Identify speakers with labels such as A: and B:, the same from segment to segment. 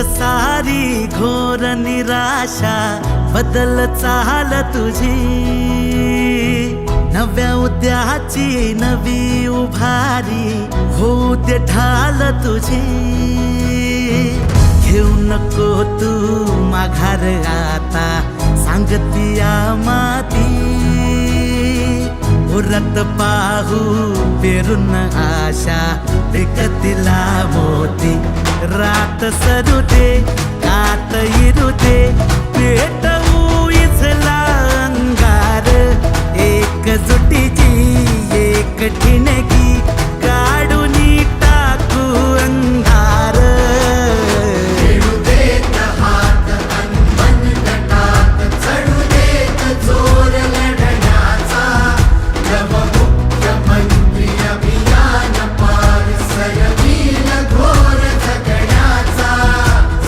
A: सारी घोर निराशा बदल चाल तुझी, नव्या उद्याची नवी उभारी होऊ दे ढाल तुझी। घेऊ नको तू माघार आता सांगतिया माती, उरत पाहू पेरून आशा विकतिला मोती। रात सरू दे कात इरू दे पेटवू इथला अंगार, एकजुटीची एक ठिणगी काढून टाकू अंधार।
B: खेळू देत हात अनमन तटात, चढू देत जोर लढण्याचा। नव मुख्यमंत्री अभियान पार सरवील घोर जगण्याचा।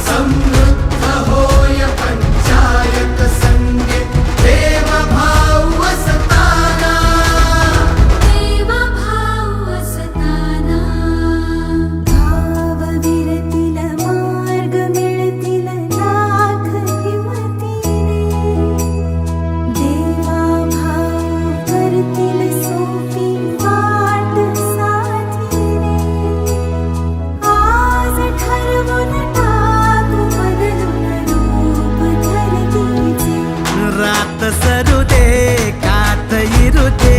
B: समृद्ध होय पंचायत संगीत देवभाव असताना,
C: देवभाव असताना। भावविरतील मार्ग मिळतील लाख हिमतीने, देवाभाव करतील सोपी वाट साथीने। आज ठरवून टाकू बदलून रूप धरतीचे,
A: रात सरू दे कात इरू दे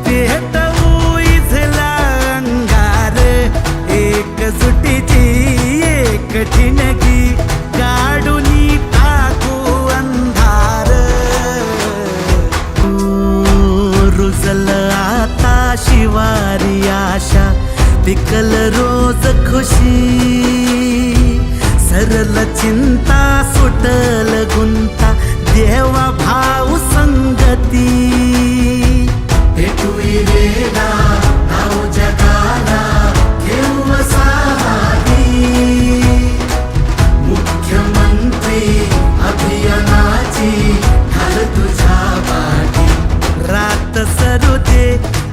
A: पेटवू इथला अंगार, एकजुटीची एक ठिणगी काढून टाकू अंधार। रुजल आता शिवारी आशा, पिकल रोज खुशी। सरल चिंता सुटल गुंता देवा भाऊ संगती।
B: भेटू वेळा नाव जगाला घेऊ साहारी। मुख्यमंत्री अभियानाची ढाल तुझ्या पाठी।
A: रात सरू दे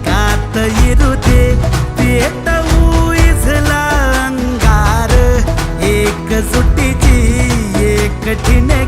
A: कात इरू दे पेटवू इथला अंगार, एकजुटीची एक ठिणगी